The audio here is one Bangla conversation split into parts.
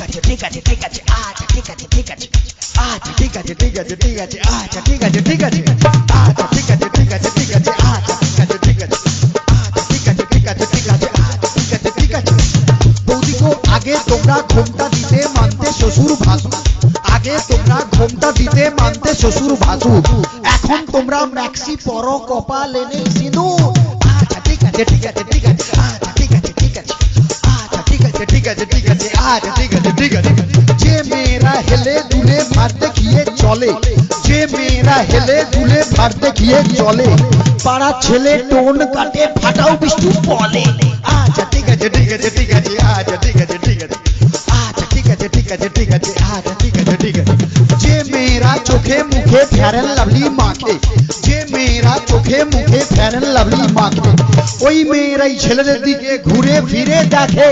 আছে ঠিক আছে ঠিক আছে আচ্ছা ঠিক আছে ঠিক আছে আচ্ছা ঠিক আছে ঠিক আছে ঠিক আছে আচ্ছা ঠিক আছে ঠিক আছে আচ্ছা ঠিক আছে ঠিক আছে ঠিক আছে আচ্ছা ঠিক আছে ঠিক আছে আচ্ছা ঠিক আছে ঠিক আছে ঠিক আছে আচ্ছা ঠিক আছে ঠিক আছে। বৌদি গো আগে তোমরা ঘোমটা দিতে মানতে শ্বশুর ভাসুর, আগে তোমরা ঘোমটা দিতে মানতে শ্বশুর ভাসুর, এখন তোমরা ম্যাক্সি পরো কপালে নেই সিঁদুর। আচ্ছা ঠিক আছে ঠিক আছে ঠিক আছে আচ্ছা ঠিক আছে ঠিক আছে আচ্ছা ঠিক আছে ঠিক আছে ঠিক আছে আচ্ছা ঠিক আছে ঠিক আছে। যে মেয়েরা হেলে দুলে ভার দেখিয়ে চলে, যে মেয়েরা হেলে দুলে ভার দেখিয়ে চলে, পাড়ার ছেলে টোন কাটে ফাটাও বিষ্টু বলে। আচ্ছা ঠিক আছে ঠিক আছে ঠিক আছে আচ্ছা ঠিক আছে ঠিক আছে আচ্ছা ঠিক আছে ঠিক আছে ঠিক আছে আচ্ছা ঠিক আছে ঠিক আছে। যে মেয়েরা চোখে মুখে ফেয়ার এন্ড লাভলি মাখে, যে মেয়েরা চোখে মুখে ফেয়ার এন্ড লাভলি মাখে, ওই মেয়েরাই ছেলেদের দিকে ঘুরে ফিরে দেখে।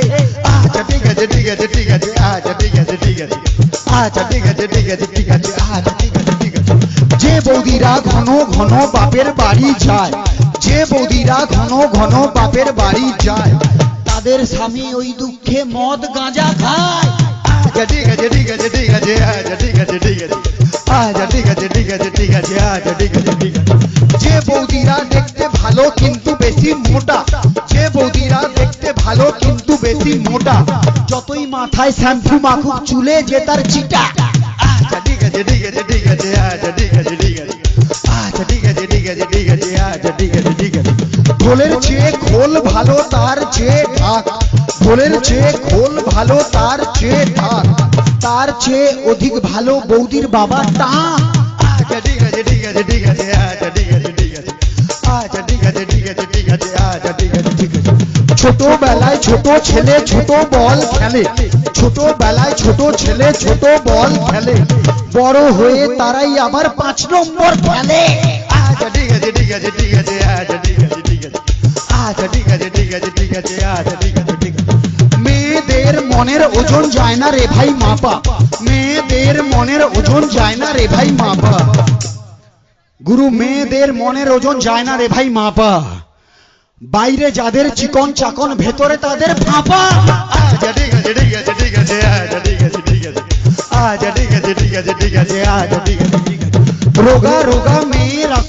আচ্ছা ঠিক আছে ঠিক আছে ঠিক আছে আচ্ছা ঠিক আছে ঠিক আছে আচ্ছা ঠিক আছে ঠিক আছে ঠিক আছে আচ্ছা ঠিক আছে ঠিক আছে। যে বৌদিরা ঘন ঘন বাপের বাড়ি যায়, যে বৌদিরা ঘন ঘন বাপের বাড়ি যায়, তাদের স্বামী ওই দুঃখে মদ গাঁজা খায়। আচ্ছা ঠিক আছে ঠিক আছে ঠিক আছে আচ্ছা ঠিক আছে ঠিক আছে আচ্ছা ঠিক আছে ঠিক আছে ঠিক আছে আচ্ছা ঠিক আছে ঠিক আছে। যে বৌদিরা দেখতে ভালো কিন্তু বেশি মোটা, যে বৌদিরা দেখতে ভালো কিন্তু বেশি মোটা, যতই মাথায় শ্যাম্পু মাখুক চুলে যে তার চিটা। আচ্ছা ঠিক আছে ঠিক আছে ঠিক আছে আচ্ছা ঠিক আছে ঠিক আছে আচ্ছা ঠিক আছে ঠিক আছে ঠিক আছে আচ্ছা ঠিক আছে ঠিক আছে। ঢোলের চেয়ে খোল ভালো তার চেয়ে ঢাক, ঢোলের চেয়ে খোল ভালো তার চেয়ে ঢাক, তার চেয়ে অধিক ভালো বৌদির বাবা টাক। আচ্ছা ঠিক আছে ঠিক আছে ঠিক আছে আচ্ছা ঠিক আছে ঠিক আছে আচ্ছা ঠিক আছে ঠিক আছে ঠিক আছে আচ্ছা ঠিক আছে ঠিক আছে। ছোটবেলায় ছোট ছেলে ছোট বল খেলে, ছোটবেলায় ছোট ছেলে ছোট বল খেলে, বড় হয়ে তারাই আবার 5 নম্বর খেলে। আচ্ছা ঠিক আছে ঠিক আছে ঠিক আছে আচ্ছা ঠিক আছে ঠিক আছে আচ্ছা ঠিক আছে ঠিক আছে ঠিক আছে আচ্ছা ঠিক আছে ঠিক আছে। মেয়েদের মনের ওজন যায় না রে ভাই মাপা, মেয়েদের মনের ওজন যায় না রে ভাই মাপা, গুরু মেয়েদের মনের ওজন যায় না রে ভাই মাপা, বাইরে যাদের চিকন চাকন ভেতরে তাদের ফাঁপা। আচ্ছা ঠিক আছে ঠিক আছে ঠিক আছে আচ্ছা ঠিক আছে ঠিক আছে আচ্ছা ঠিক আছে ঠিক আছে ঠিক আছে আচ্ছা ঠিক আছে ঠিক আছে। রোগা রোগা মেয়েরা